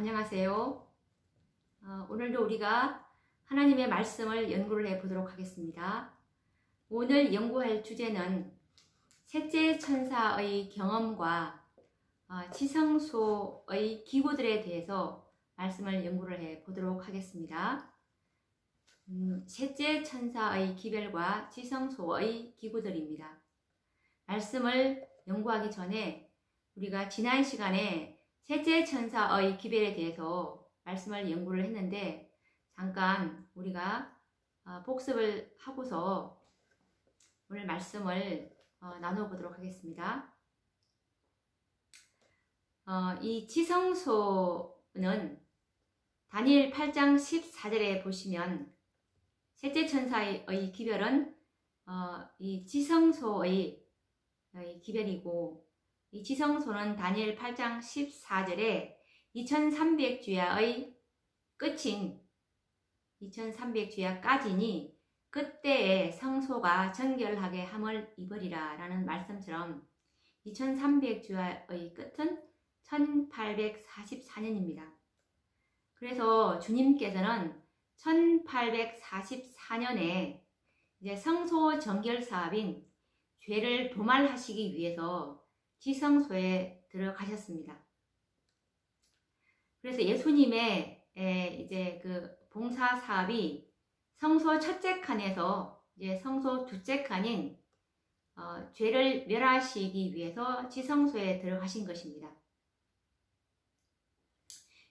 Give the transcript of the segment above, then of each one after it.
안녕하세요. 오늘도 우리가 하나님의 말씀을 연구를 해 보도록 하겠습니다. 오늘 연구할 주제는 셋째 천사의 경험과 지성소의 기구들에 대해서 말씀을 연구를 해 보도록 하겠습니다. 셋째 천사의 기별과 지성소의 기구들입니다. 말씀을 연구하기 전에 우리가 지난 시간에 셋째 천사의 기별에 대해서 말씀을 연구를 했는데 잠깐 우리가 복습을 하고서 오늘 말씀을 나누어 보도록 하겠습니다. 이 지성소는 다니엘 8장 14절에 보시면 셋째 천사의 기별은 이 지성소의 기별이고, 이 지성소는 다니엘 8장 14절에 2300주야의 끝인 2300주야까지니 그때에 성소가 정결하게 함을 입으리라 라는 말씀처럼 2300주야의 끝은 1844년입니다. 그래서 주님께서는 1844년에 이제 성소 정결 사업인 죄를 도말하시기 위해서 지성소에 들어가셨습니다. 그래서 예수님의 이제 그 봉사 사업이 성소 첫째 칸에서 이제 성소 둘째 칸인 죄를 멸하시기 위해서 지성소에 들어가신 것입니다.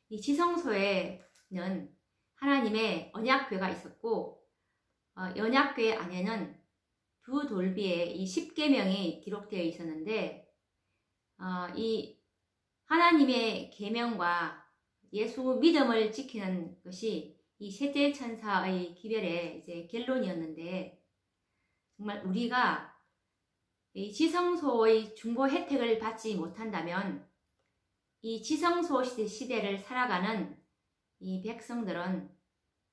이 지성소에는 하나님의 언약궤가 있었고, 언약궤 안에는 두 돌비의 이 10계명이 기록되어 있었는데, 이 하나님의 계명과 예수 믿음을 지키는 것이 이 셋째 천사의 기별의 이제 결론이었는데, 정말 우리가 이 지성소의 중보 혜택을 받지 못한다면 이 지성소 시대를 살아가는 이 백성들은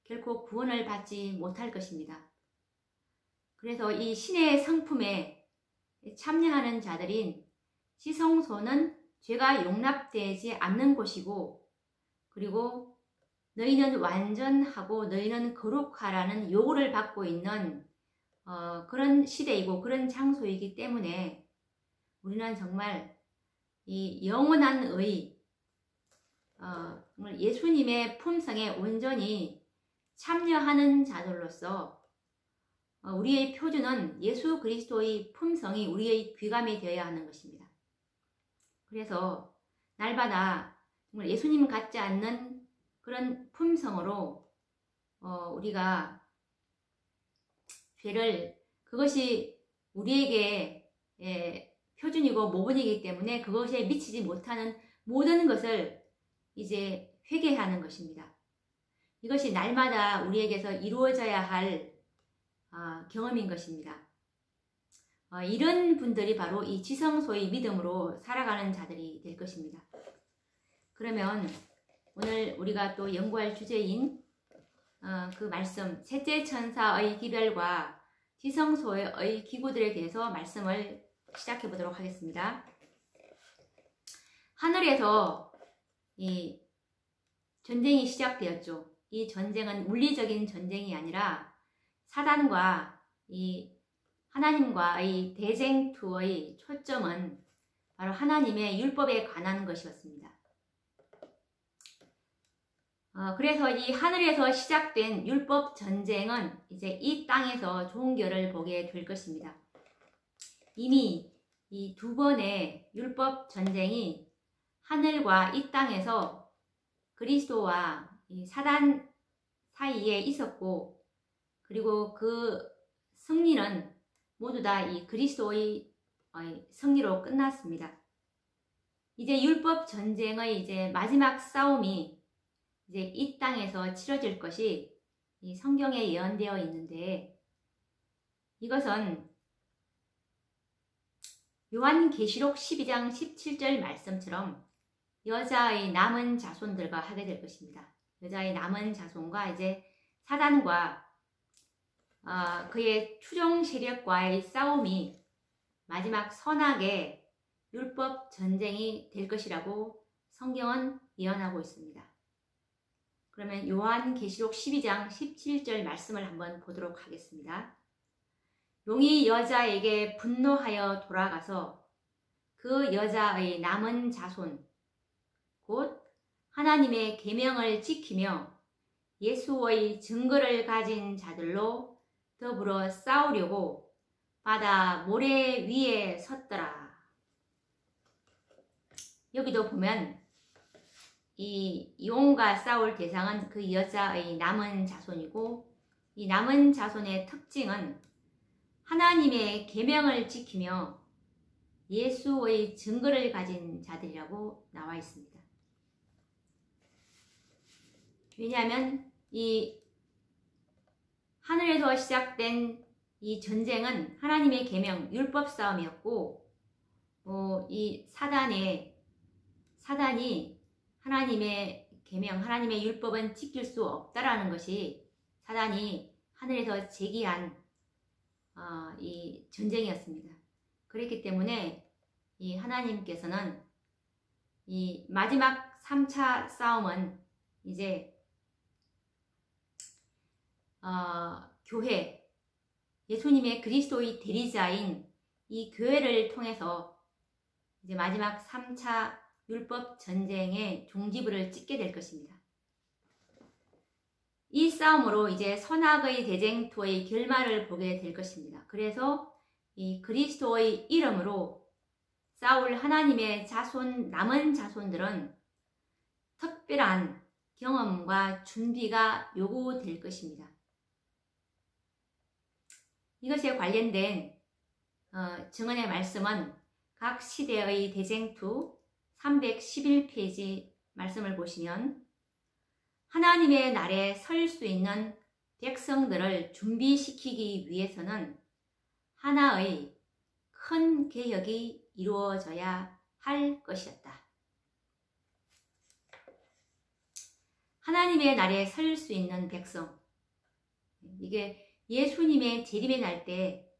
결코 구원을 받지 못할 것입니다. 그래서 이 신의 성품에 참여하는 자들인 지성소는 죄가 용납되지 않는 곳이고, 그리고 너희는 완전하고 너희는 거룩하라는 요구를 받고 있는 그런 시대이고 그런 장소이기 때문에 우리는 정말 이 영원한 의, 정말 예수님의 품성에 온전히 참여하는 자들로서 우리의 표준은 예수 그리스도의 품성이 우리의 귀감이 되어야 하는 것입니다. 그래서 날마다 정말 예수님 같지 않는 그런 품성으로 우리가 죄를, 그것이 우리에게 표준이고 모본이기 때문에 그것에 미치지 못하는 모든 것을 이제 회개하는 것입니다. 이것이 날마다 우리에게서 이루어져야 할 경험인 것입니다. 이런 분들이 바로 이 지성소의 믿음으로 살아가는 자들이 될 것입니다. 그러면 오늘 우리가 또 연구할 주제인 그 말씀, 셋째 천사의 기별과 지성소의 기구들에 대해서 말씀을 시작해 보도록 하겠습니다. 하늘에서 이 전쟁이 시작되었죠. 이 전쟁은 물리적인 전쟁이 아니라 사단과 이 하나님과의 대쟁투의 초점은 바로 하나님의 율법에 관한 것이었습니다. 그래서 이 하늘에서 시작된 율법 전쟁은 이제 이 땅에서 종결을 보게 될 것입니다. 이미 이 두 번의 율법 전쟁이 하늘과 이 땅에서 그리스도와 이 사단 사이에 있었고, 그리고 그 승리는 모두 다 이 그리스도의 승리로 끝났습니다. 이제 율법 전쟁의 이제 마지막 싸움이 이제 이 땅에서 치러질 것이 이 성경에 예언되어 있는데, 이것은 요한계시록 12장 17절 말씀처럼 여자의 남은 자손들과 하게 될 것입니다. 여자의 남은 자손과 이제 사단과 그의 추종 세력과의 싸움이 마지막 선악의 율법 전쟁이 될 것이라고 성경은 예언하고 있습니다. 그러면 요한계시록 12장 17절 말씀을 한번 보도록 하겠습니다. 용이 여자에게 분노하여 돌아가서 그 여자의 남은 자손 곧 하나님의 계명을 지키며 예수의 증거를 가진 자들로 더불어 싸우려고 바다 모래 위에 섰더라. 여기도 보면 이 용과 싸울 대상은 그 여자의 남은 자손이고, 이 남은 자손의 특징은 하나님의 계명을 지키며 예수의 증거를 가진 자들이라고 나와 있습니다. 왜냐하면 이 하늘에서 시작된 이 전쟁은 하나님의 계명, 율법 싸움이었고, 이 사단이 하나님의 계명, 하나님의 율법은 지킬 수 없다라는 것이 사단이 하늘에서 제기한 이 전쟁이었습니다. 그렇기 때문에 이 하나님께서는 이 마지막 3차 싸움은 이제 교회, 예수님의 그리스도의 대리자인 이 교회를 통해서 이제 마지막 3차 율법 전쟁의 종지부를 찍게 될 것입니다. 이 싸움으로 이제 선악의 대쟁투의 결말을 보게 될 것입니다. 그래서 이 그리스도의 이름으로 싸울 하나님의 자손, 남은 자손들은 특별한 경험과 준비가 요구될 것입니다. 이것에 관련된 증언의 말씀은 각 시대의 대쟁투 311페이지 말씀을 보시면 하나님의 날에 설 수 있는 백성들을 준비시키기 위해서는 하나의 큰 개혁이 이루어져야 할 것이었다. 하나님의 날에 설 수 있는 백성, 이게 예수님의 재림의 날 때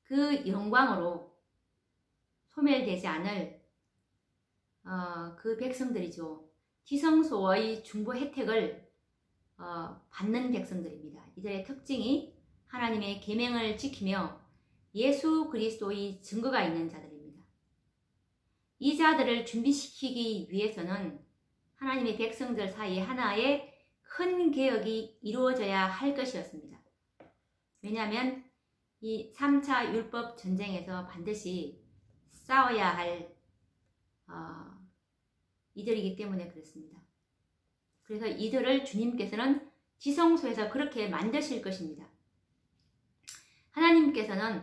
그 영광으로 소멸되지 않을 그 백성들이죠. 지성소의 중보 혜택을 받는 백성들입니다. 이들의 특징이 하나님의 계명을 지키며 예수 그리스도의 증거가 있는 자들입니다. 이 자들을 준비시키기 위해서는 하나님의 백성들 사이에 하나의 큰 개혁이 이루어져야 할 것이었습니다. 왜냐하면 이 3차 율법 전쟁에서 반드시 싸워야 할 이들이기 때문에 그렇습니다. 그래서 이들을 주님께서는 지성소에서 그렇게 만드실 것입니다. 하나님께서는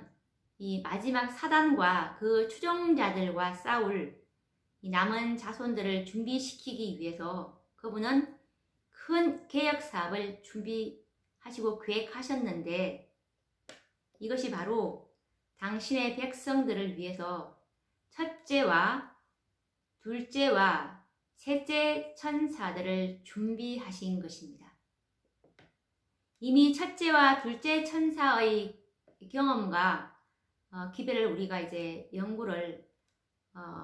이 마지막 사단과 그 추종자들과 싸울 이 남은 자손들을 준비시키기 위해서 그분은 큰 개혁 사업을 준비하시고 계획하셨는데, 이것이 바로 당신의 백성들을 위해서 첫째와 둘째와 셋째 천사들을 준비하신 것입니다. 이미 첫째와 둘째 천사의 경험과 기별을 우리가 이제 연구를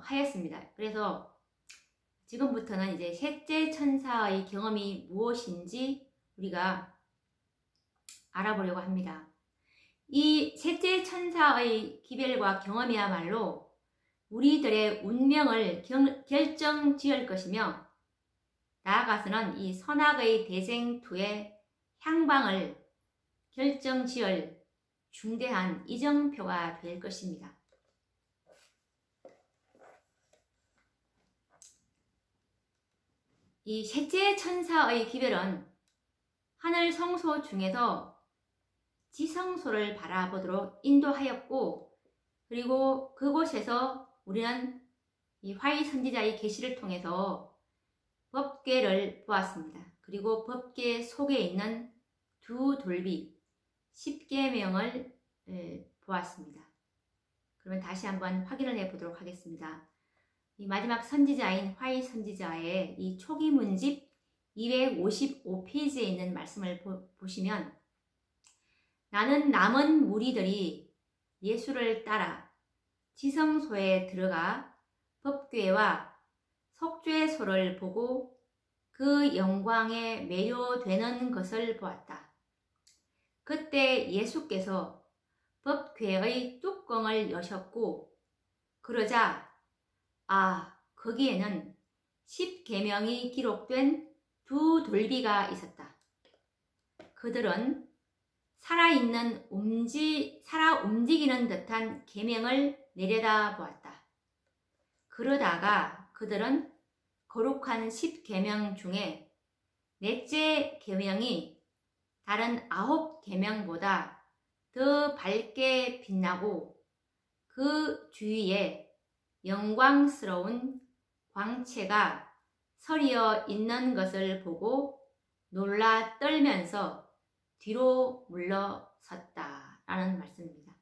하였습니다. 그래서 지금부터는 이제 셋째 천사의 경험이 무엇인지 우리가 알아보려고 합니다. 이 셋째 천사의 기별과 경험이야말로 우리들의 운명을 결정지을 것이며, 나아가서는 이 선악의 대쟁투의 향방을 결정지을 중대한 이정표가 될 것입니다. 이 셋째 천사의 기별은 하늘 성소 중에서 지성소를 바라보도록 인도하였고, 그리고 그곳에서 우리는 이 화이 선지자의 계시를 통해서 법궤를 보았습니다. 그리고 법궤 속에 있는 두 돌비 10계명을 보았습니다. 그러면 다시 한번 확인을 해 보도록 하겠습니다. 이 마지막 선지자인 화이 선지자의 이 초기 문집 255페이지에 있는 말씀을 보시면, 나는 남은 무리들이 예수를 따라 지성소에 들어가 법궤와 속죄소를 보고 그 영광에 매료되는 것을 보았다. 그때 예수께서 법궤의 뚜껑을 여셨고 그러자 거기에는 10계명이 기록된 두 돌비가 있었다. 그들은 살아 움직이는 듯한 계명을 내려다보았다. 그러다가 그들은 거룩한 10계명 중에 넷째 계명이 다른 9계명보다 더 밝게 빛나고 그 주위에 영광스러운 광채가 서리어 있는 것을 보고 놀라 떨면서 뒤로 물러섰다 라는 말씀입니다.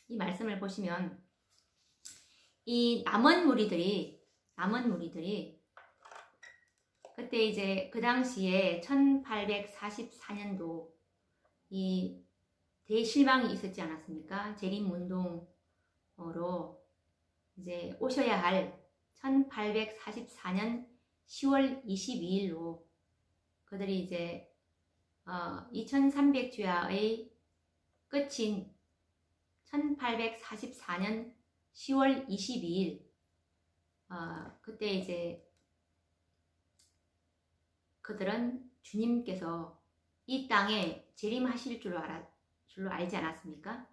이 말씀을 보시면 이 남은 무리들이 그때 이제 그 당시에 1844년도 이 대실망이 있었지 않았습니까? 재림운동으로 이제 오셔야 할 1844년 10월 22일로 그들이 이제 2300주야의 끝인 1844년 10월 22일 그때 이제 그들은 주님께서 이 땅에 재림하실 줄로 알지 않았습니까?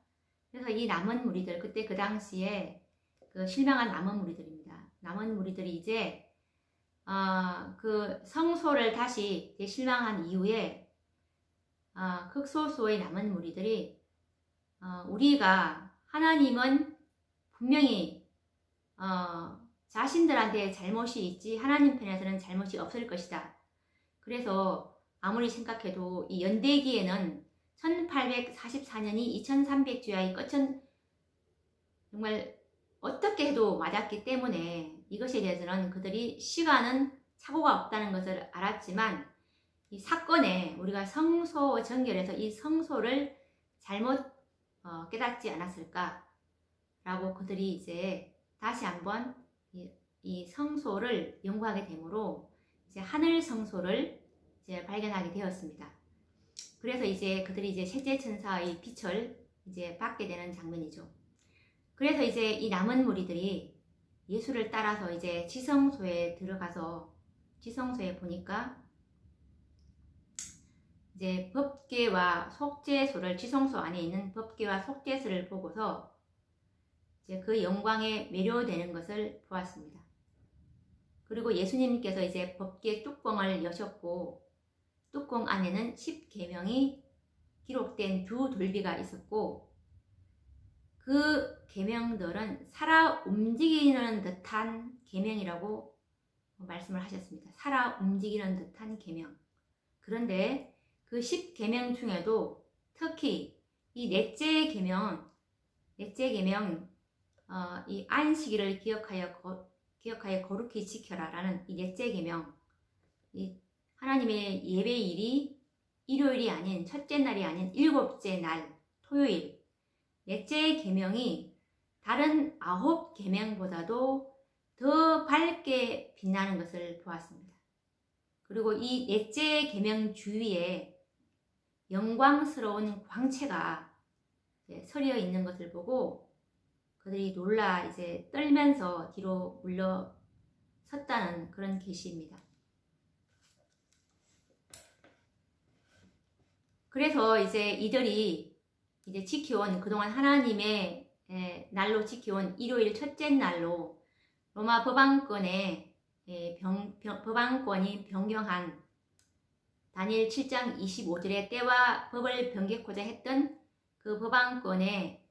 그래서 이 남은 무리들, 그때 그 당시에 그 실망한 남은 무리들입니다. 남은 무리들이 이제 그 성소를 다시 대실망한 이후에 극소수의 남은 무리들이 우리가 하나님은 분명히 자신들한테 잘못이 있지 하나님 편에서는 잘못이 없을 것이다. 그래서 아무리 생각해도 이 연대기에는 1844년이 2300주야의 끝은 정말 어떻게 해도 맞았기 때문에 이것에 대해서는 그들이 시간은 착오가 없다는 것을 알았지만 이 사건에 우리가 성소 정결에서 이 성소를 잘못 깨닫지 않았을까 라고 그들이 이제 다시 한번 이 성소를 연구하게 되므로 이제 하늘 성소를 이제 발견하게 되었습니다. 그래서 이제 그들이 이제 셋째 천사의 빛을 이제 받게 되는 장면이죠. 그래서 이제 이 남은 무리들이 예수를 따라서 이제 지성소에 들어가서 지성소에 보니까 이제 법궤와 속죄소를 지성소 안에 있는 법궤와 속죄소를 보고서 이제 그 영광에 매료되는 것을 보았습니다. 그리고 예수님께서 이제 법궤 뚜껑을 여셨고 뚜껑 안에는 10계명이 기록된 두 돌비가 있었고 그 계명들은 살아 움직이는 듯한 계명이라고 말씀을 하셨습니다. 살아 움직이는 듯한 계명. 그런데 그 10계명 중에도 특히 이 넷째 계명 이 안식일을 기억하여 거룩히 지켜라 라는 이 넷째 계명, 이 하나님의 예배일이 일요일이 아닌 첫째 날이 아닌 일곱째 날 토요일 넷째 계명이 다른 9계명보다도 더 밝게 빛나는 것을 보았습니다. 그리고 이 넷째 계명 주위에 영광스러운 광채가 서려 있는 것을 보고 그들이 놀라 이제 떨면서 뒤로 물러섰다는 그런 계시입니다. 그래서 이제 이들이 이제 지켜온 그동안 하나님의 날로 지켜온 일요일 첫째 날로 로마 법왕권의 법왕권이 변경한 다니엘 7장 25절의 때와 법을 변개코자 했던 그 법왕권의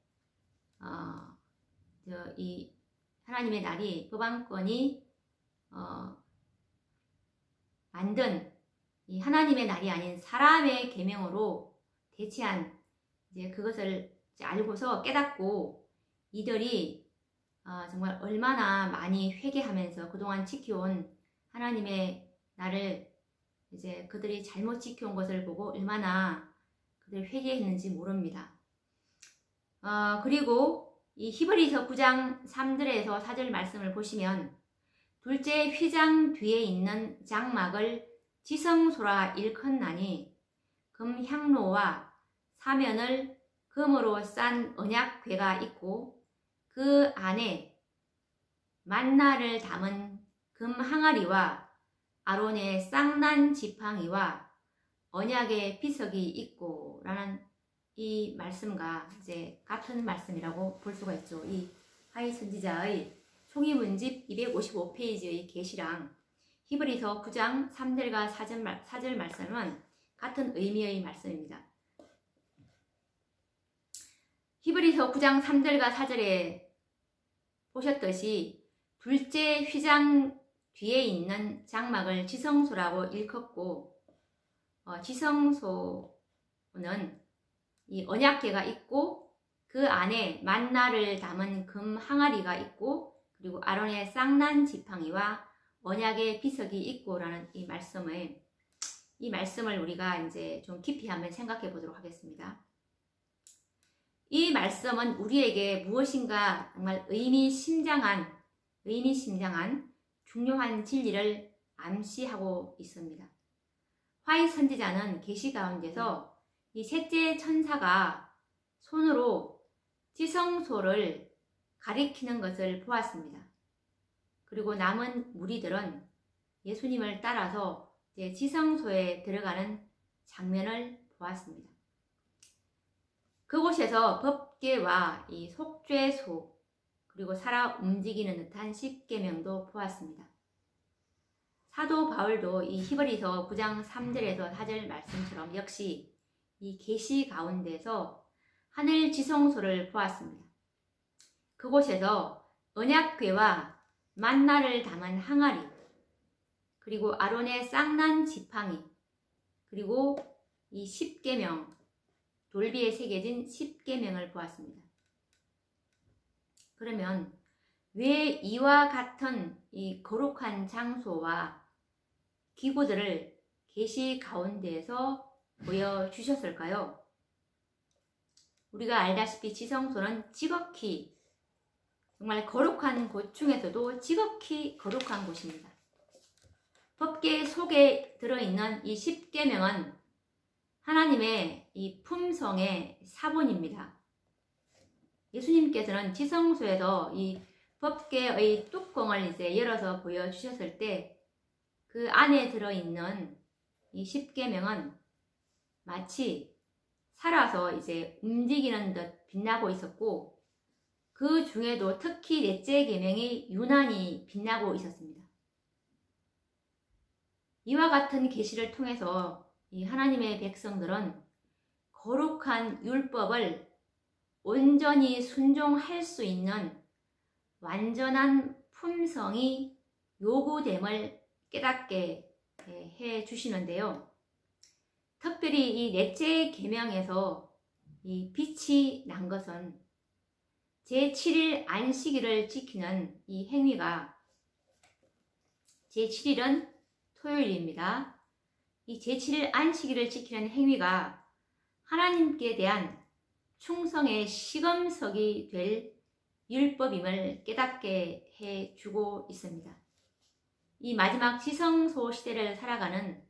이 하나님의 날이 법왕권이 만든 이 하나님의 날이 아닌 사람의 계명으로 대체한 이제 그것을 이제 알고서 깨닫고 이들이 정말 얼마나 많이 회개하면서 그동안 지켜온 하나님의 날을 이제 그들이 잘못 지켜온 것을 보고 얼마나 그들이 회개했는지 모릅니다. 그리고 이 히브리서 9장 3절에서 4절 말씀을 보시면 둘째 휘장 뒤에 있는 장막을 지성소라 일컫나니 금향로와 사면을 금으로 싼 언약궤가 있고 그 안에 만나를 담은 금 항아리와 아론의 쌍난 지팡이와 언약의 비석이 있고 라는 이 말씀과 이제 같은 말씀이라고 볼 수가 있죠. 이 하이 선지자의 초기 문집 255페이지의 계시랑 히브리서 9장 3절과 4절 말씀은 같은 의미의 말씀입니다. 히브리서 9장 3절과 4절에 보셨듯이 둘째 휘장 뒤에 있는 장막을 지성소라고 일컫고 지성소는 이 언약궤가 있고 그 안에 만나를 담은 금 항아리가 있고 그리고 아론의 쌍난 지팡이와 언약의 비석이 있고라는 이 말씀을 우리가 이제 좀 깊이 한번 생각해 보도록 하겠습니다. 이 말씀은 우리에게 무엇인가 정말 의미심장한 중요한 진리를 암시하고 있습니다. 화이 선지자는 계시 가운데서 이 셋째 천사가 손으로 지성소를 가리키는 것을 보았습니다. 그리고 남은 무리들은 예수님을 따라서 이제 지성소에 들어가는 장면을 보았습니다. 그곳에서 법궤와 이 속죄소 그리고 살아 움직이는 듯한 십계명도 보았습니다. 사도 바울도 이 히브리서 9장 3절에서 4절 말씀처럼 역시 이 계시 가운데서 하늘 지성소를 보았습니다. 그곳에서 언약궤와 만나를 담은 항아리 그리고 아론의 쌍난 지팡이 그리고 이 십계명 돌비에 새겨진 십계명을 보았습니다. 그러면 왜 이와 같은 이 거룩한 장소와 기구들을 계시 가운데에서 보여주셨을까요? 우리가 알다시피 지성소는 지극히 정말 거룩한 곳 중에서도 지극히 거룩한 곳입니다. 법궤 속에 들어있는 이 십계명은 하나님의 이 품성의 사본입니다. 예수님께서는 지성소에서 이 법궤의 뚜껑을 이제 열어서 보여주셨을 때 그 안에 들어있는 이 십계명은 마치 살아서 이제 움직이는 듯 빛나고 있었고 그 중에도 특히 넷째 계명이 유난히 빛나고 있었습니다. 이와 같은 계시를 통해서 이 하나님의 백성들은 거룩한 율법을 온전히 순종할 수 있는 완전한 품성이 요구됨을 깨닫게 해 주시는데요. 특별히 이 넷째 계명에서 이 빛이 난 것은 제7일 안식일을 지키는 이 행위가 제7일은 토요일입니다. 이 제7일 안식일을 지키는 행위가 하나님께 대한 충성의 시금석이 될 율법임을 깨닫게 해주고 있습니다. 이 마지막 지성소 시대를 살아가는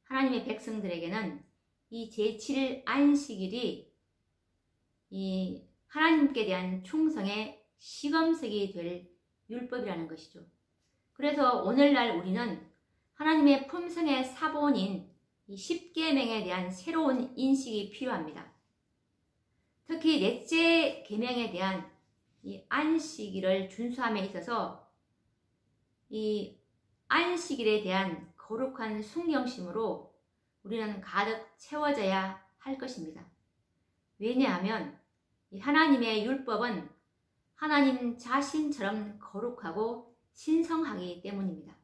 하나님의 백성들에게는 이 제7일 안식일이 이 하나님께 대한 충성의 시금석이 될 율법이라는 것이죠. 그래서 오늘날 우리는 하나님의 품성의 사본인 이 십계명에 대한 새로운 인식이 필요합니다. 특히 넷째 계명에 대한 이 안식일을 준수함에 있어서 이 안식일에 대한 거룩한 순경심으로 우리는 가득 채워져야 할 것입니다. 왜냐하면 이 하나님의 율법은 하나님 자신처럼 거룩하고 신성하기 때문입니다.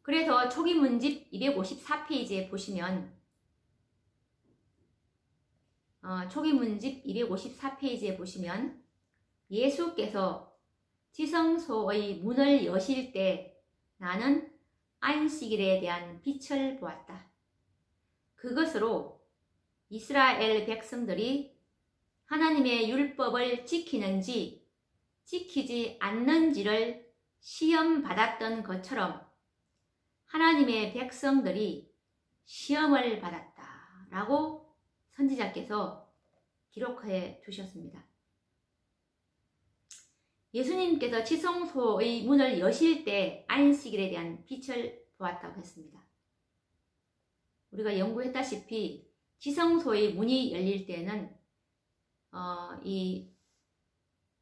그래서 초기 문집 254페이지에 보시면 초기 문집 254페이지에 보시면 예수께서 지성소의 문을 여실 때 나는 안식일에 대한 빛을 보았다. 그것으로 이스라엘 백성들이 하나님의 율법을 지키는지 지키지 않는지를 시험받았던 것처럼 하나님의 백성들이 시험을 받았다 라고 선지자께서 기록해 두셨습니다. 예수님께서 지성소의 문을 여실 때 안식일에 대한 빛을 보았다고 했습니다. 우리가 연구했다시피 지성소의 문이 열릴 때는 이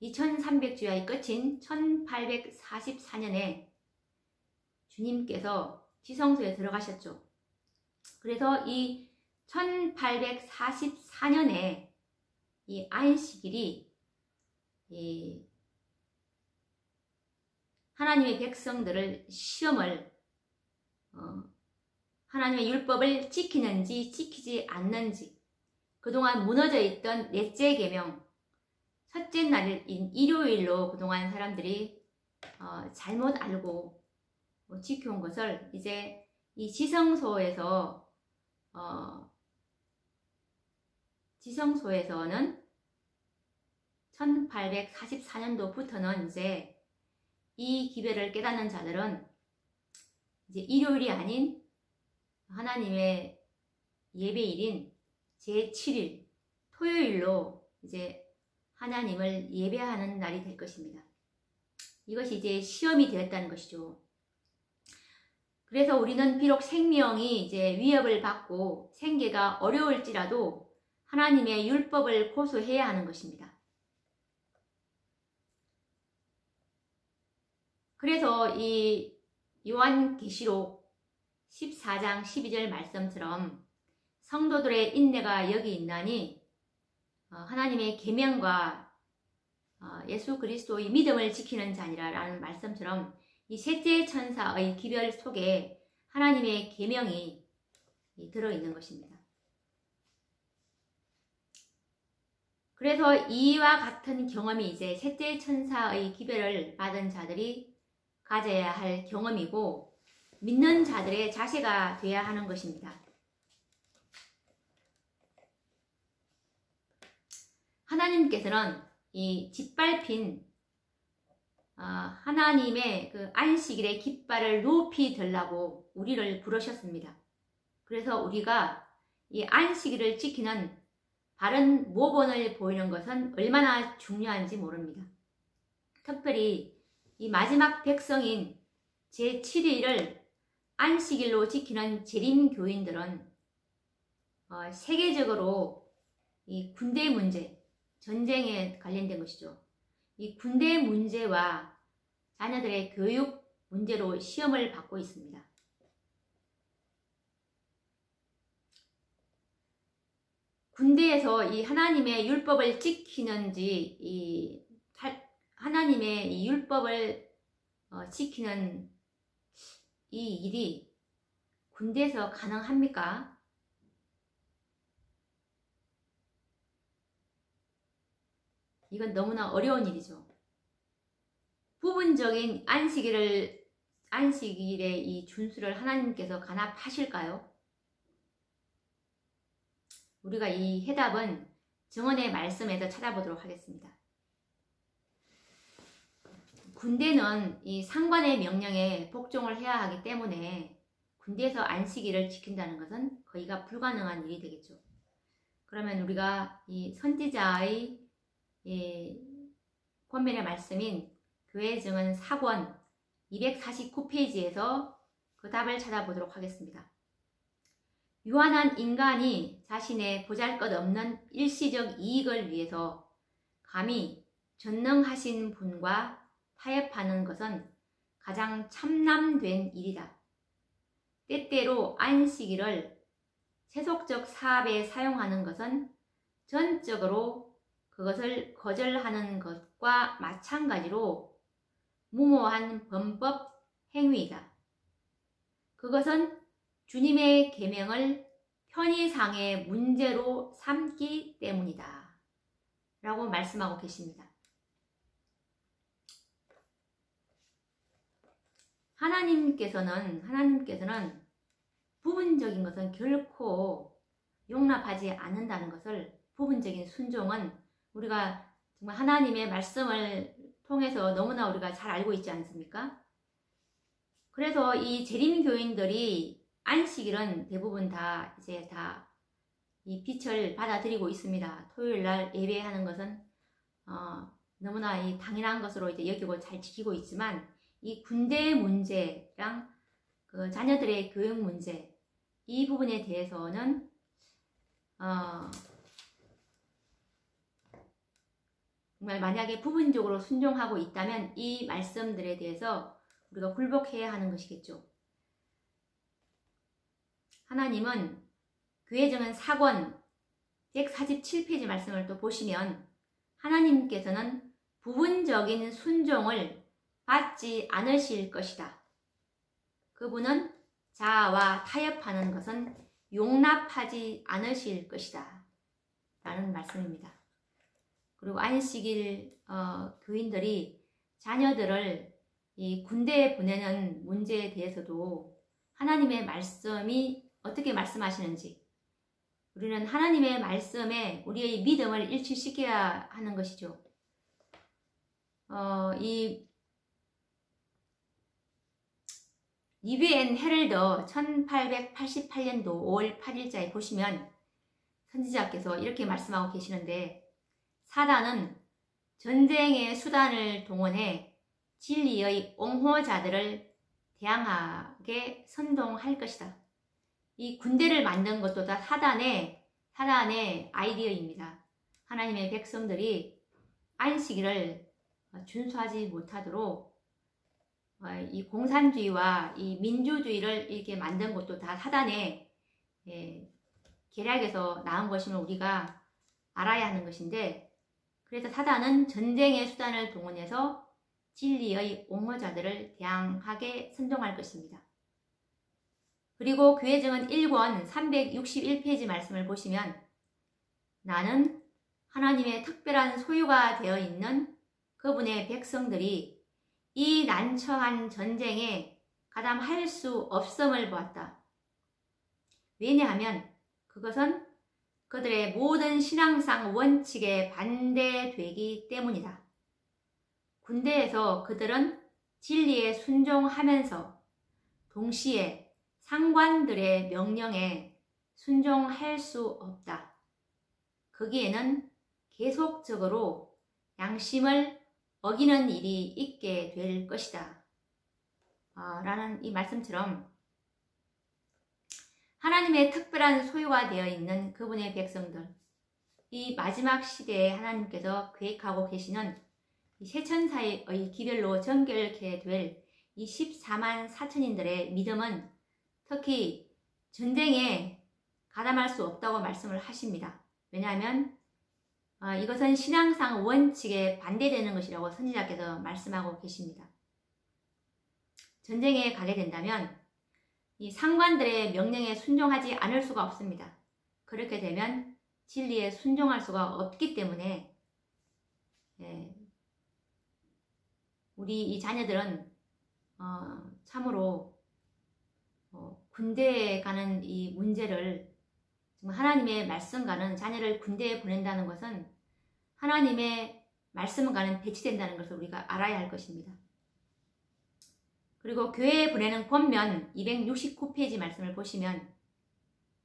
2300주야의 끝인 1844년에 주님께서 지성소에 들어가셨죠. 그래서 이 1844년에 이 안식일이 하나님의 백성들을 시험을 하나님의 율법을 지키는지 지키지 않는지 그동안 무너져 있던 넷째 계명 첫째 날인 일요일로 그동안 사람들이 잘못 알고 지켜온 것을 이제 이 지성소에서는 1844년도부터는 이제 이 기별을 깨닫는 자들은 이제 일요일이 아닌 하나님의 예배일인 제7일 토요일로 이제 하나님을 예배하는 날이 될 것입니다. 이것이 이제 시험이 되었다는 것이죠. 그래서 우리는 비록 생명이 이제 위협을 받고 생계가 어려울지라도 하나님의 율법을 고수해야 하는 것입니다. 그래서 이 요한계시록 14장 12절 말씀처럼 성도들의 인내가 여기 있나니 하나님의 계명과 예수 그리스도의 믿음을 지키는 자니라 라는 말씀처럼 이 셋째 천사의 기별 속에 하나님의 계명이 들어있는 것입니다. 그래서 이와 같은 경험이 이제 셋째 천사의 기별을 받은 자들이 가져야 할 경험이고 믿는 자들의 자세가 되어야 하는 것입니다. 하나님께서는 이 짓밟힌 하나님의 그 안식일의 깃발을 높이 들라고 우리를 부르셨습니다. 그래서 우리가 이 안식일을 지키는 바른 모범을 보이는 것은 얼마나 중요한지 모릅니다. 특별히 이 마지막 백성인 제7일을 안식일로 지키는 재림교인들은 세계적으로 이 군대 문제, 전쟁에 관련된 것이죠. 이 군대 문제와 자녀들의 교육 문제로 시험을 받고 있습니다. 군대에서 이 하나님의 율법을 지키는지 하나님의 이 율법을 지키는 이 일이 군대에서 가능합니까? 이건 너무나 어려운 일이죠. 부분적인 안식일의 이 준수를 하나님께서 간합하실까요? 우리가 이 해답은 정언의 말씀에서 찾아보도록 하겠습니다. 군대는 이 상관의 명령에 복종을 해야 하기 때문에 군대에서 안식일을 지킨다는 것은 거의가 불가능한 일이 되겠죠. 그러면 우리가 이 선지자의 권면의 말씀인 교회 증언 4권 249페이지에서 그 답을 찾아보도록 하겠습니다. 유한한 인간이 자신의 보잘것없는 일시적 이익을 위해서 감히 전능하신 분과 타협하는 것은 가장 참남된 일이다. 때때로 안식일을 세속적 사업에 사용하는 것은 전적으로 그것을 거절하는 것과 마찬가지로 무모한 범법 행위이다. 그것은 주님의 계명을 편의상의 문제로 삼기 때문이다. 라고 말씀하고 계십니다. 하나님께서는 부분적인 것은 결코 용납하지 않는다는 것을, 부분적인 순종은 우리가 정말 하나님의 말씀을 통해서 너무나 우리가 잘 알고 있지 않습니까? 그래서 이 재림교인들이 안식일은 대부분 다 이제 다 이 빛을 받아들이고 있습니다. 토요일 날 예배하는 것은 너무나 이 당연한 것으로 이제 여기고 잘 지키고 있지만, 이 군대 문제랑 그 자녀들의 교육 문제, 이 부분에 대해서는 정말 만약에 부분적으로 순종하고 있다면 이 말씀들에 대해서 우리가 굴복해야 하는 것이겠죠. 하나님은 교회정은 4권 147페이지 말씀을 또 보시면, 하나님께서는 부분적인 순종을 받지 않으실 것이다. 그분은 자아와 타협하는 것은 용납하지 않으실 것이다 라는 말씀입니다. 그리고 안식일 교인들이 자녀들을 이 군대에 보내는 문제에 대해서도 하나님의 말씀이 어떻게 말씀하시는지, 우리는 하나님의 말씀에 우리의 믿음을 일치시켜야 하는 것이죠. 이 리뷰 앤 헤럴더 1888년도 5월 8일자에 보시면 선지자께서 이렇게 말씀하고 계시는데, 사단은 전쟁의 수단을 동원해 진리의 옹호자들을 대항하게 선동할 것이다. 이 군대를 만든 것도 다 사단의 아이디어입니다. 하나님의 백성들이 안식일을 준수하지 못하도록 이 공산주의와 이 민주주의를 이렇게 만든 것도 다 사단의 계략에서 나온 것임을 우리가 알아야 하는 것인데, 그래서 사단은 전쟁의 수단을 동원해서 진리의 옹호자들을 대항하게 선동할 것입니다. 그리고 교회정은 1권 361페이지 말씀을 보시면, 나는 하나님의 특별한 소유가 되어 있는 그분의 백성들이 이 난처한 전쟁에 가담할 수 없음을 보았다. 왜냐하면 그것은 그들의 모든 신앙상 원칙에 반대되기 때문이다. 군대에서 그들은 진리에 순종하면서 동시에 상관들의 명령에 순종할 수 없다. 거기에는 계속적으로 양심을 어기는 일이 있게 될 것이다 라는 이 말씀처럼, 하나님의 특별한 소유가 되어 있는 그분의 백성들, 이 마지막 시대에 하나님께서 계획하고 계시는 이 세천사의 기별로 정결케 될 이 14만 4천인들의 믿음은 특히 전쟁에 가담할 수 없다고 말씀을 하십니다. 왜냐하면 이것은 신앙상 원칙에 반대되는 것이라고 선지자께서 말씀하고 계십니다. 전쟁에 가게 된다면 이 상관들의 명령에 순종하지 않을 수가 없습니다. 그렇게 되면 진리에 순종할 수가 없기 때문에 우리 이 자녀들은 참으로 군대에 가는 이 문제를, 정말 하나님의 말씀과는, 자녀를 군대에 보낸다는 것은 하나님의 말씀과는 배치된다는 것을 우리가 알아야 할 것입니다. 그리고 교회에 보내는 권면 269페이지 말씀을 보시면,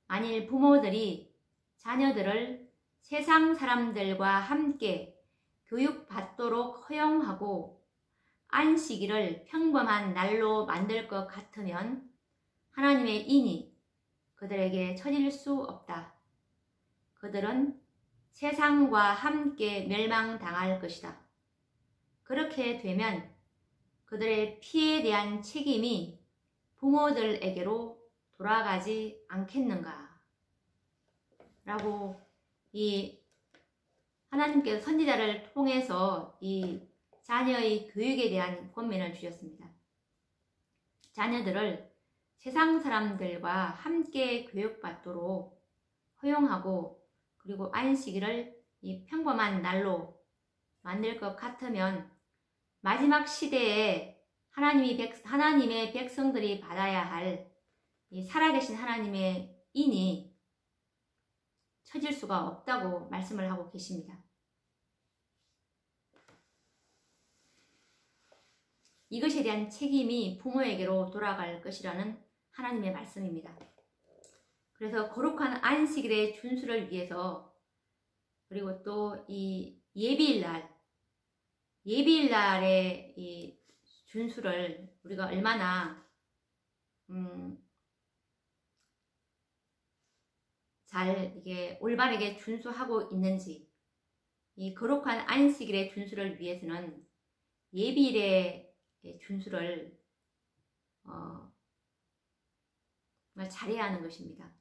만일 부모들이 자녀들을 세상 사람들과 함께 교육받도록 허용하고 안식일을 평범한 날로 만들 것 같으면 하나님의 인이 그들에게 처질 수 없다. 그들은 세상과 함께 멸망당할 것이다. 그렇게 되면 그들의 피에 대한 책임이 부모들에게로 돌아가지 않겠는가? 라고 이 하나님께서 선지자를 통해서 이 자녀의 교육에 대한 권면을 주셨습니다. 자녀들을 세상 사람들과 함께 교육받도록 허용하고, 그리고 안식일을 이 평범한 날로 만들 것 같으면 마지막 시대에 하나님의 백성들이 받아야 할 이 살아계신 하나님의 인이 처질 수가 없다고 말씀을 하고 계십니다. 이것에 대한 책임이 부모에게로 돌아갈 것이라는 하나님의 말씀입니다. 그래서 거룩한 안식일의 준수를 위해서, 그리고 또 이 예비일날의 이 준수를 우리가 얼마나 잘 이게 올바르게 준수하고 있는지, 이 거룩한 안식일의 준수를 위해서는 예비일의 준수를 정말 잘해야 하는 것입니다.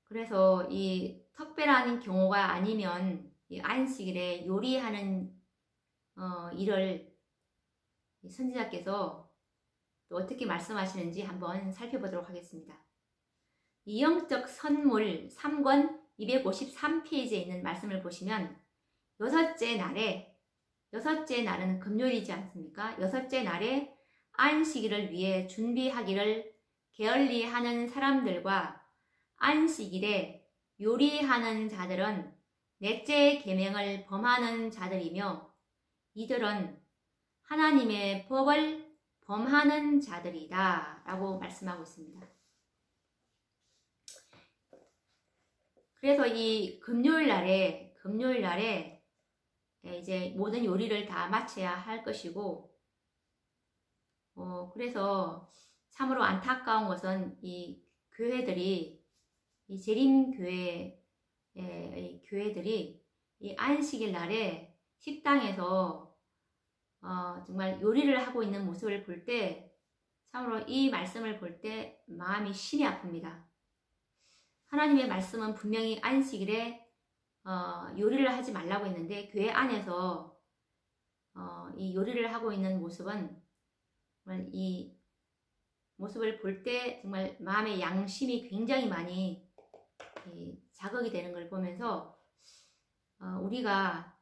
그래서 이 특별한 경우가 아니면 이 안식일에 요리하는 일을 선지자께서 또 어떻게 말씀하시는지 한번 살펴보도록 하겠습니다. 이 영적 선물 3권 253페이지에 있는 말씀을 보시면 여섯째 날은 금요일이지 않습니까? 여섯째 날에 안식일을 위해 준비하기를 게을리하는 사람들과 안식일에 요리하는 자들은 넷째 계명을 범하는 자들이며 이들은 하나님의 법을 범하는 자들이다 라고 말씀하고 있습니다. 그래서 이 금요일 날에 이제 모든 요리를 다 마쳐야 할 것이고, 그래서 참으로 안타까운 것은 이 교회들이, 이 재림교회의 교회들이 이 안식일 날에 식당에서 정말 요리를 하고 있는 모습을 볼 때, 참으로 이 말씀을 볼 때 마음이 심히 아픕니다. 하나님의 말씀은 분명히 안식일에 요리를 하지 말라고 했는데, 교회 안에서 이 요리를 하고 있는 모습은 정말 이 모습을 볼 때 정말 마음의 양심이 굉장히 많이 자극이 되는 걸 보면서 우리가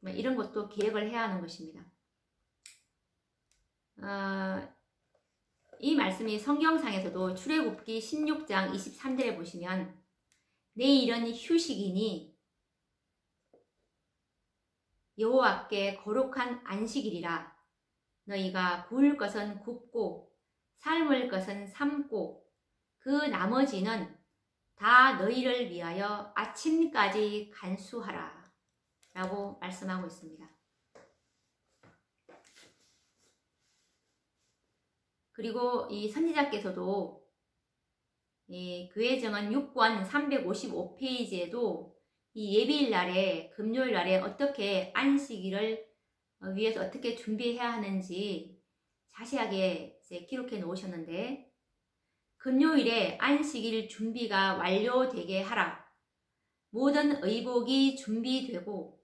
이런 것도 계획을 해야 하는 것입니다. 이 말씀이 성경상에서도 출애굽기 16장 23절에 보시면 내일은 휴식이니 여호와께 거룩한 안식일이라. 너희가 구울 것은 굽고 삶을 것은 삶고 그 나머지는 다 너희를 위하여 아침까지 간수하라 라고 말씀하고 있습니다. 그리고 이 선지자께서도 이 교회정언 6권 355페이지에도 이 예비일 날에, 금요일 날에 어떻게 안식일을 위해서 어떻게 준비해야 하는지 자세하게 이제 기록해 놓으셨는데, 금요일에 안식일 준비가 완료되게 하라. 모든 의복이 준비되고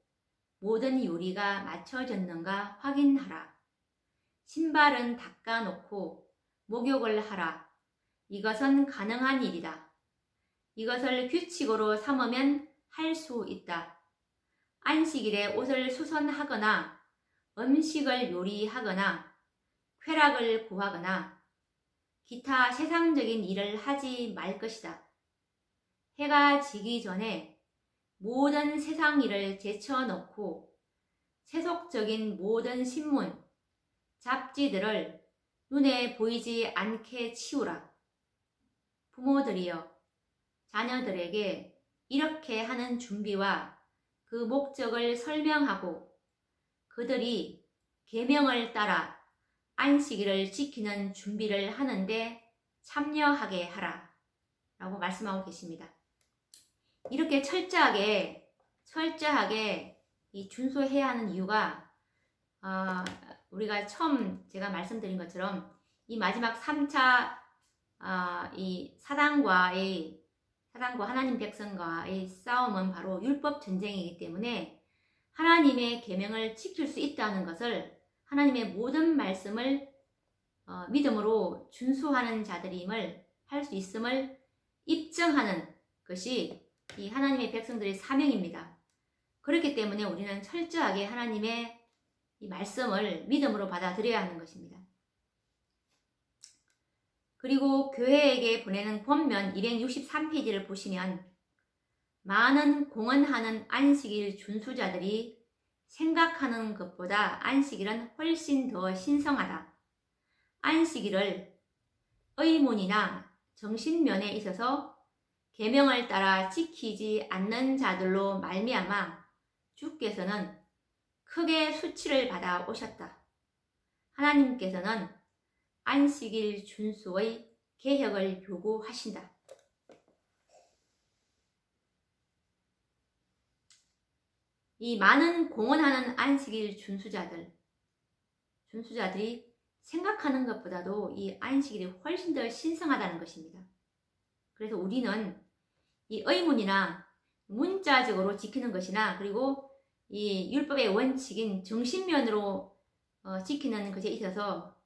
모든 요리가 맞춰졌는가 확인하라. 신발은 닦아놓고 목욕을 하라. 이것은 가능한 일이다. 이것을 규칙으로 삼으면 할 수 있다. 안식일에 옷을 수선하거나 음식을 요리하거나 쾌락을 구하거나 기타 세상적인 일을 하지 말 것이다. 해가 지기 전에 모든 세상 일을 제쳐놓고 세속적인 모든 신문, 잡지들을 눈에 보이지 않게 치우라. 부모들이여, 자녀들에게 이렇게 하는 준비와 그 목적을 설명하고 그들이 계명을 따라 안식일을 지키는 준비를 하는데 참여하게 하라 라고 말씀하고 계십니다. 이렇게 철저하게 이 준수해야 하는 이유가 우리가 처음 제가 말씀드린 것처럼 이 마지막 3차 이 사단과 하나님 백성과의 싸움은 바로 율법 전쟁이기 때문에 하나님의 계명을 지킬 수 있다는 것을, 하나님의 모든 말씀을 믿음으로 준수하는 자들임을, 할 수 있음을 입증하는 것이 이 하나님의 백성들의 사명입니다. 그렇기 때문에 우리는 철저하게 하나님의 이 말씀을 믿음으로 받아들여야 하는 것입니다. 그리고 교회에게 보내는 권면 263페이지를 보시면 많은 공헌하는 안식일 준수자들이 생각하는 것보다 안식일은 훨씬 더 신성하다. 안식일을 의문이나 정신면에 있어서 계명을 따라 지키지 않는 자들로 말미암아 주께서는 크게 수치를 받아 오셨다. 하나님께서는 안식일 준수의 개혁을 요구하신다. 이 많은 공언하는 안식일 준수자들이 생각하는 것보다도 이 안식일이 훨씬 더 신성하다는 것입니다. 그래서 우리는 이 의문이나 문자적으로 지키는 것이나 그리고 이 율법의 원칙인 정신면으로 지키는 것에 있어서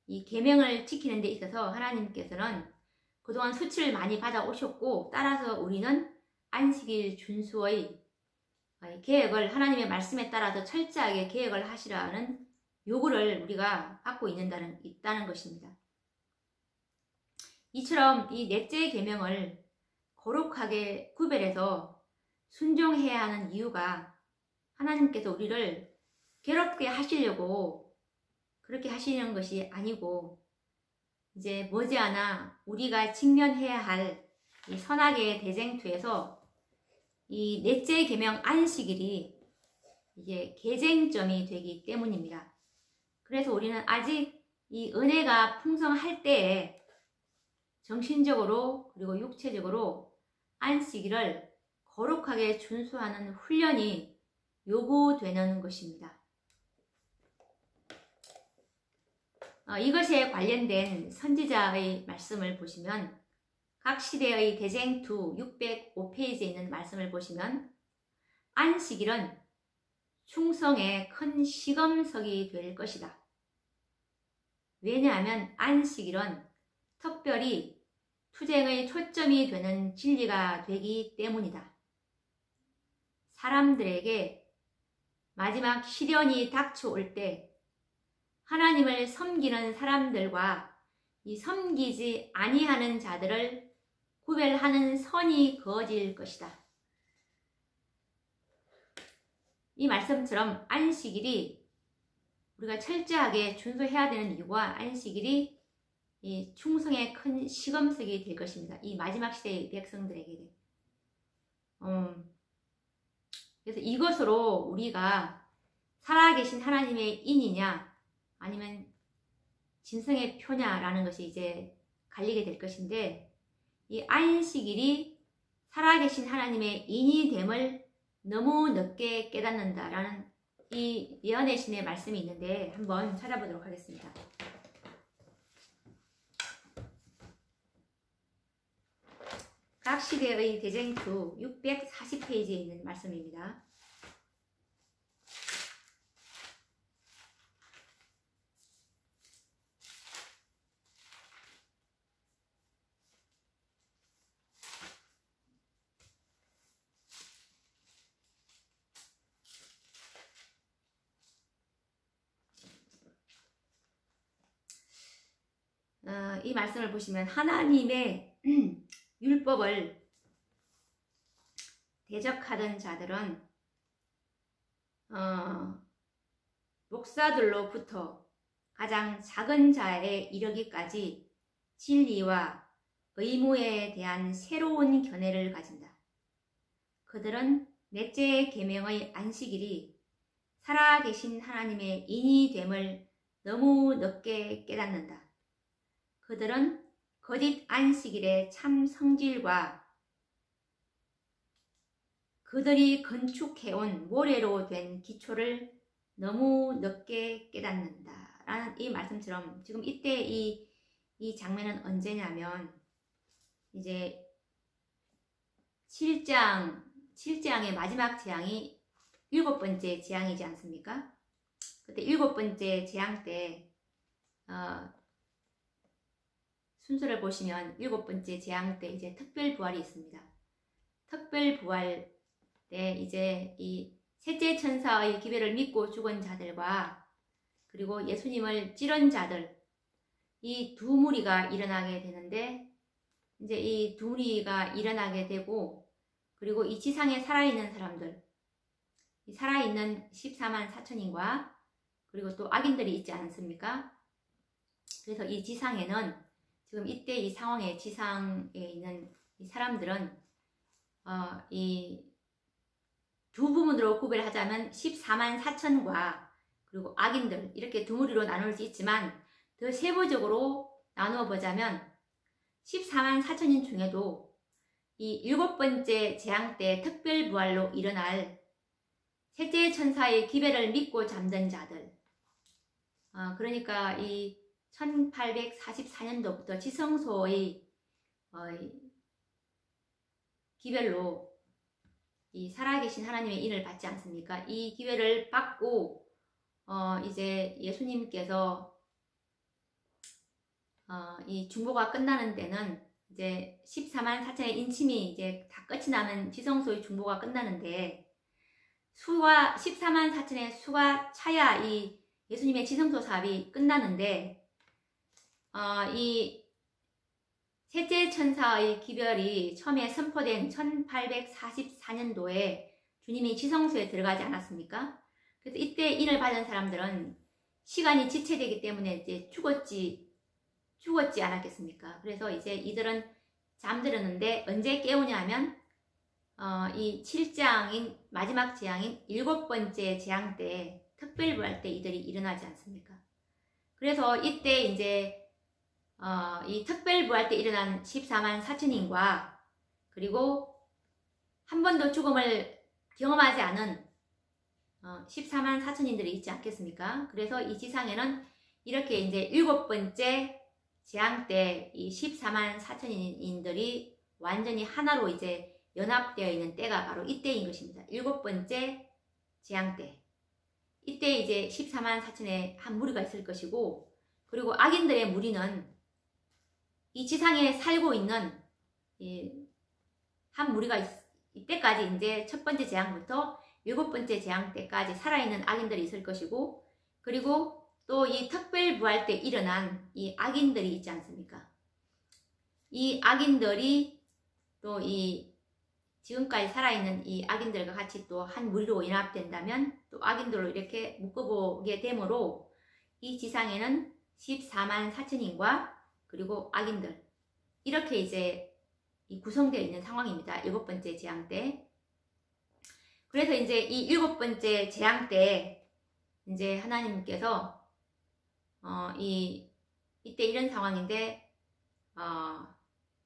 이 계명을 지키는 데 있어서 하나님께서는 그동안 수치를 많이 받아 오셨고, 따라서 우리는 안식일 준수의 계획을 하나님의 말씀에 따라서 철저하게 계획을 하시라는 요구를 우리가 받고 있다는 것입니다. 이처럼 이 넷째 계명을 거룩하게 구별해서 순종해야 하는 이유가 하나님께서 우리를 괴롭게 하시려고 그렇게 하시는 것이 아니고, 이제 머지않아 우리가 직면해야 할 이 선악의 대쟁투에서 이 넷째 계명 안식일이 이게 계쟁점이 되기 때문입니다. 그래서 우리는 아직 이 은혜가 풍성할 때에 정신적으로 그리고 육체적으로 안식일을 거룩하게 준수하는 훈련이 요구되는 것입니다. 이것에 관련된 선지자의 말씀을 보시면, 각 시대의 대쟁투 605페이지에 있는 말씀을 보시면, 안식일은 충성의 큰 시검석이 될 것이다. 왜냐하면 안식일은 특별히 투쟁의 초점이 되는 진리가 되기 때문이다. 사람들에게 마지막 시련이 닥쳐올 때 하나님을 섬기는 사람들과 이 섬기지 아니하는 자들을 구별하는 선이 그어질 것이다. 이 말씀처럼 안식일이 우리가 철저하게 준수해야 되는 이유와 안식일이 이 충성의 큰 시검석이 될 것입니다. 이 마지막 시대의 백성들에게. 그래서 이것으로 우리가 살아계신 하나님의 인이냐 아니면 짐승의 표냐라는 것이 이제 갈리게 될 것인데, 이 안식일이 살아계신 하나님의 인이 됨을 너무 늦게 깨닫는다라는 이 예언의 신의 말씀이 있는데 한번 찾아보도록 하겠습니다. 각 시대의 대쟁투 640페이지에 있는 말씀입니다. 이 말씀을 보시면 하나님의 율법을 대적하던 자들은 목사들로부터 가장 작은 자에 이르기까지 진리와 의무에 대한 새로운 견해를 가진다. 그들은 넷째 계명의 안식일이 살아계신 하나님의 인이 됨을 너무 늦게 깨닫는다. 그들은 거짓 안식일의 참 성질과 그들이 건축해온 모래로 된 기초를 너무 늦게 깨닫는다 라는 이 말씀처럼, 지금 이때 이 장면은 언제냐면 이제 7장의 마지막 재앙이 7번째 재앙이지 않습니까? 그때 7번째 재앙 때 순서를 보시면 7번째 재앙 때 이제 특별 부활이 있습니다. 특별 부활 때 이제 이 셋째 천사의 기별을 믿고 죽은 자들과 그리고 예수님을 찌른 자들, 이 두 무리가 일어나게 되는데, 이제 이 두 무리가 일어나게 되고, 그리고 이 지상에 살아있는 사람들, 살아있는 14만 4천인과 그리고 또 악인들이 있지 않습니까? 그래서 이 지상에는 지금 이때 이 상황에 지상에 있는 이 사람들은 이 두 부분으로 구별하자면 14만 4천과 그리고 악인들 이렇게 두 무리로 나눌 수 있지만 더 세부적으로 나누어 보자면 14만 4천인 중에도 이 7번째 재앙 때 특별부활로 일어날 셋째 천사의 기별을 믿고 잠든 자들, 그러니까 이 1844년도부터 지성소의 기별로 이 살아계신 하나님의 인을 받지 않습니까? 이 기회를 받고 이제 예수님께서 이 중보가 끝나는 때는 이제 14만 4천의 인침이 이제 다 끝이 나면 지성소의 중보가 끝나는데 수가 14만 4천의 수가 차야 이 예수님의 지성소 사업이 끝나는데 이 셋째 천사의 기별이 처음에 선포된 1844년도에 주님이 지성소에 들어가지 않았습니까? 그래서 이때 인을 받은 사람들은 시간이 지체되기 때문에 이제 죽었지 않았겠습니까? 그래서 이제 이들은 잠들었는데 언제 깨우냐 하면 이 7장인 마지막 재앙인 7번째 재앙 때 특별부활 때 이들이 일어나지 않습니까? 그래서 이때 이제 이 특별부활 때 일어난 14만 4천인과 그리고 한 번도 죽음을 경험하지 않은 14만 4천인들이 있지 않겠습니까? 그래서 이 지상에는 이렇게 이제 7번째 재앙 때 이 14만 4천인들이 완전히 하나로 이제 연합되어 있는 때가 바로 이때인 것입니다. 7번째 재앙 때. 이때 이제 14만 4천의 한 무리가 있을 것이고 그리고 악인들의 무리는 이 지상에 살고 있는 한 무리가 이때까지 이제 첫 번째 재앙부터 7번째 재앙 때까지 살아있는 악인들이 있을 것이고 그리고 또 이 특별부활 때 일어난 이 악인들이 있지 않습니까? 이 악인들이 또 이 지금까지 살아있는 이 악인들과 같이 또 한 무리로 연합된다면 또 악인들로 이렇게 묶어보게 되므로 이 지상에는 14만 4천인과 그리고 악인들 이렇게 이제 구성되어 있는 상황입니다. 7번째 재앙 때. 그래서 이제 이 7번째 재앙 때 이제 하나님께서 이때 이런 상황인데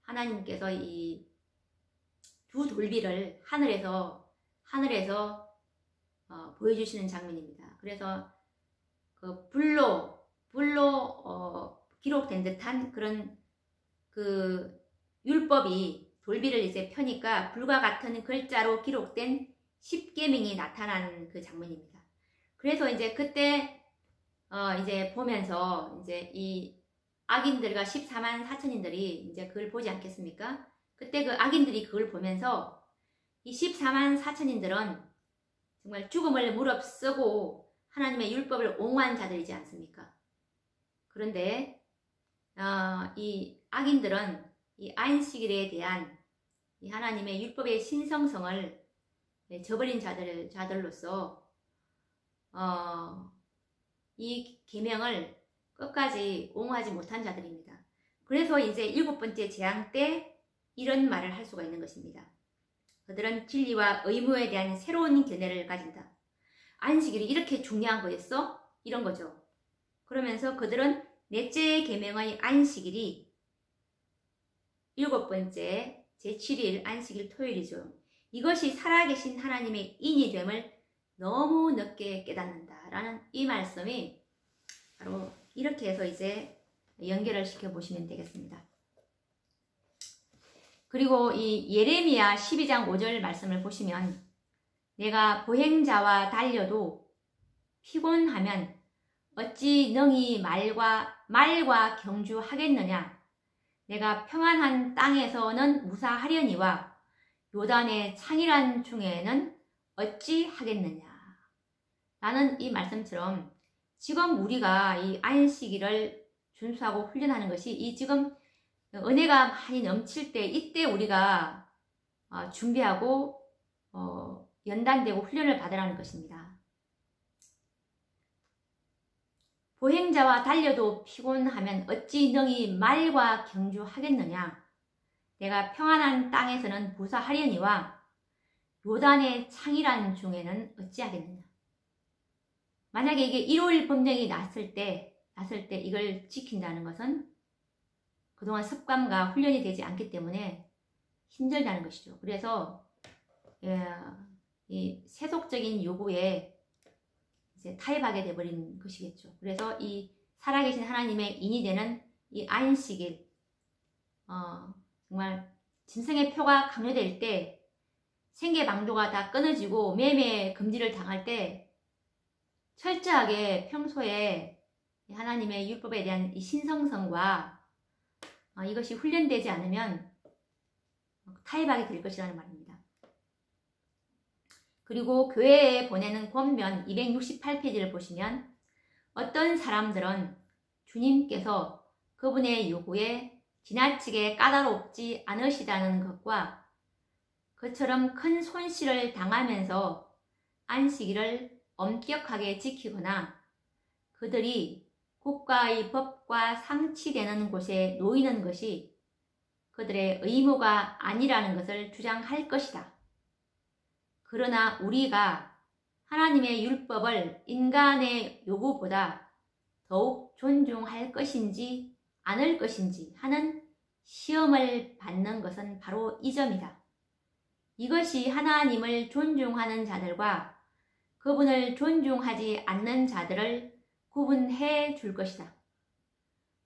하나님께서 이 두 돌비를 하늘에서 보여주시는 장면입니다. 그래서 그 불로 기록된 듯한 그런 그 율법이 돌비를 이제 펴니까 불과 같은 글자로 기록된 10계명이 나타나는 그 장면입니다. 그래서 이제 그때 이제 보면서 이제 이 악인들과 14만 4천인들이 이제 그걸 보지 않겠습니까? 그때 그 악인들이 그걸 보면서 이 14만 4천인들은 정말 죽음을 무릅쓰고 하나님의 율법을 옹호한 자들이지 않습니까? 그런데 이 악인들은 이 안식일에 대한 이 하나님의 율법의 신성성을 저버린 자들로서 이 계명을 끝까지 옹호하지 못한 자들입니다. 그래서 이제 7번째 재앙 때 이런 말을 할 수가 있는 것입니다. 그들은 진리와 의무에 대한 새로운 견해를 가진다. 안식일이 이렇게 중요한 거였어? 이런 거죠. 그러면서 그들은 넷째 계명의 안식일이 7번째 제7일 안식일 토요일이죠. 이것이 살아계신 하나님의 인이 됨을 너무 늦게 깨닫는다라는 이 말씀이 바로 이렇게 해서 이제 연결을 시켜보시면 되겠습니다. 그리고 이 예레미야 12장 5절 말씀을 보시면 내가 보행자와 달려도 피곤하면 어찌 능히 말과 경주하겠느냐. 내가 평안한 땅에서는 무사하려니와 요단의 창이란 중에는 어찌 하겠느냐. 라는 이 말씀처럼 지금 우리가 이 안식일을 준수하고 훈련하는 것이 이 지금 은혜가 많이 넘칠 때 이때 우리가 준비하고 연단되고 훈련을 받으라는 것입니다. 보행자와 달려도 피곤하면 어찌 능히 말과 경주하겠느냐. 내가 평안한 땅에서는 부사하려니와 요단의 창이란 중에는 어찌하겠느냐. 만약에 이게 일요일 법령이 났을 때 이걸 지킨다는 것은 그동안 습관과 훈련이 되지 않기 때문에 힘들다는 것이죠. 그래서 이 세속적인 요구에 이제 타협하게 되어버린 것이겠죠. 그래서 이 살아계신 하나님의 인이 되는 이 안식일, 정말 짐승의 표가 강요될 때, 생계 방조가 다 끊어지고 매매 금지를 당할 때 철저하게 평소에 하나님의 율법에 대한 이 신성성과 이것이 훈련되지 않으면 타협하게 될 것이라는 말입니다. 그리고 교회에 보내는 권면 268페이지를 보시면 어떤 사람들은 주님께서 그분의 요구에 지나치게 까다롭지 않으시다는 것과 그처럼 큰 손실을 당하면서 안식일을 엄격하게 지키거나 그들이 국가의 법과 상치되는 곳에 놓이는 것이 그들의 의무가 아니라는 것을 주장할 것이다. 그러나 우리가 하나님의 율법을 인간의 요구보다 더욱 존중할 것인지 않을 것인지 하는 시험을 받는 것은 바로 이 점이다. 이것이 하나님을 존중하는 자들과 그분을 존중하지 않는 자들을 구분해 줄 것이다.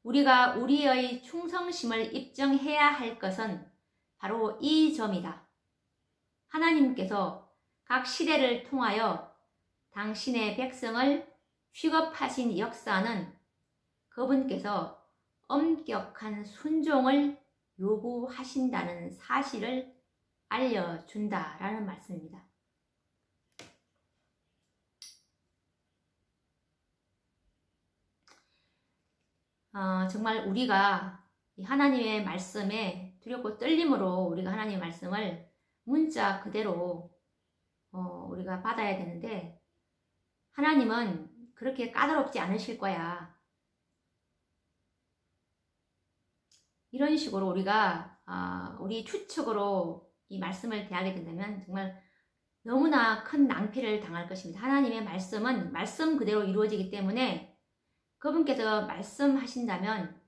우리가 우리의 충성심을 입증해야 할 것은 바로 이 점이다. 하나님께서 각 시대를 통하여 당신의 백성을 취급하신 역사는 그분께서 엄격한 순종을 요구하신다는 사실을 알려준다라는 말씀입니다. 정말 우리가 하나님의 말씀에 두렵고 떨림으로 우리가 하나님의 말씀을 문자 그대로 우리가 받아야 되는데 하나님은 그렇게 까다롭지 않으실 거야. 이런 식으로 우리가 우리 추측으로 이 말씀을 대하게 된다면 정말 너무나 큰 낭패를 당할 것입니다. 하나님의 말씀은 말씀 그대로 이루어지기 때문에 그분께서 말씀하신다면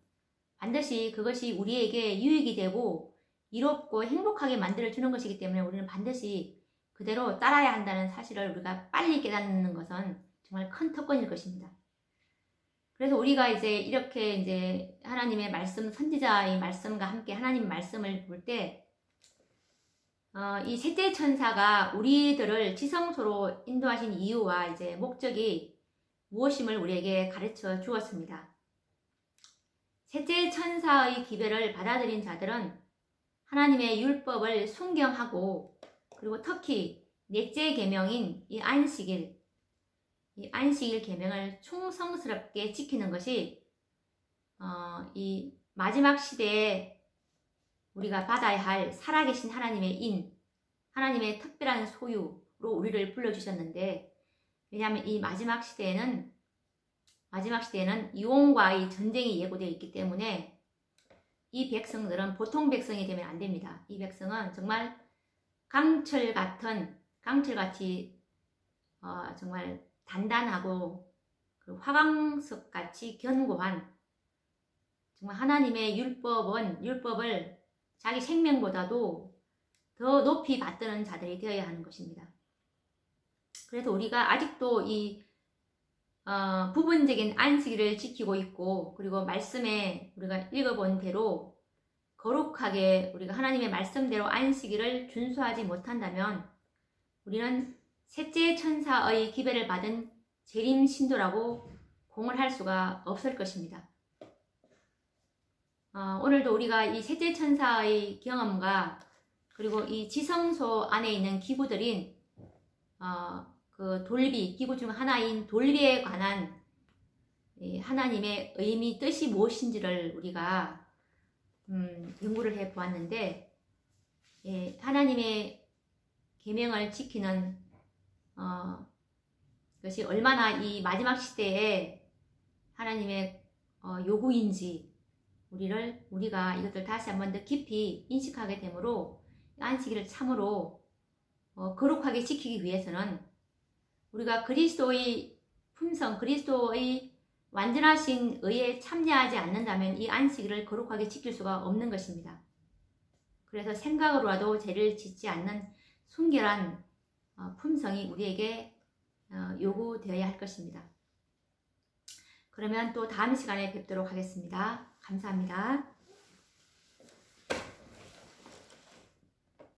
반드시 그것이 우리에게 유익이 되고 이롭고 행복하게 만들어주는 것이기 때문에 우리는 반드시 그대로 따라야 한다는 사실을 우리가 빨리 깨닫는 것은 정말 큰 특권일 것입니다. 그래서 우리가 이제 이렇게 이제 하나님의 말씀, 선지자의 말씀과 함께 하나님 말씀을 볼 때, 이 셋째 천사가 우리들을 지성소로 인도하신 이유와 이제 목적이 무엇임을 우리에게 가르쳐 주었습니다. 셋째 천사의 기별을 받아들인 자들은 하나님의 율법을 순경하고 그리고 특히 넷째 계명인 이 안식일 계명을 충성스럽게 지키는 것이 이 마지막 시대에 우리가 받아야 할 살아계신 하나님의 인, 하나님의 특별한 소유로 우리를 불러주셨는데, 왜냐하면 이 마지막 시대에는 이혼과의 전쟁이 예고되어 있기 때문에 이 백성들은 보통 백성이 되면 안 됩니다. 이 백성은 정말 강철같이 정말 단단하고 화강석같이 견고한 정말 하나님의 율법을 자기 생명보다도 더 높이 받드는 자들이 되어야 하는 것입니다. 그래서 우리가 아직도 이 부분적인 안식일을 지키고 있고 그리고 말씀에 우리가 읽어본 대로 거룩하게 우리가 하나님의 말씀대로 안식일을 준수하지 못한다면 우리는 셋째 천사의 기별을 받은 재림 신도라고 공을 할 수가 없을 것입니다. 오늘도 우리가 이 셋째 천사의 경험과 그리고 이 지성소 안에 있는 기구들인 그 돌비, 기구 중 하나인 돌비에 관한 하나님의 의미, 뜻이 무엇인지를 우리가 연구를 해 보았는데, 하나님의 계명을 지키는 것이 얼마나 이 마지막 시대에 하나님의 요구인지 우리가 이것들 다시 한번 더 깊이 인식하게 되므로 안식일을 참으로 거룩하게 지키기 위해서는 우리가 그리스도의 품성, 그리스도의 완전하신 의에 참여하지 않는다면 이 안식일을 거룩하게 지킬 수가 없는 것입니다. 그래서 생각으로라도 죄를 짓지 않는 순결한 품성이 우리에게 요구되어야 할 것입니다. 그러면 또 다음 시간에 뵙도록 하겠습니다. 감사합니다.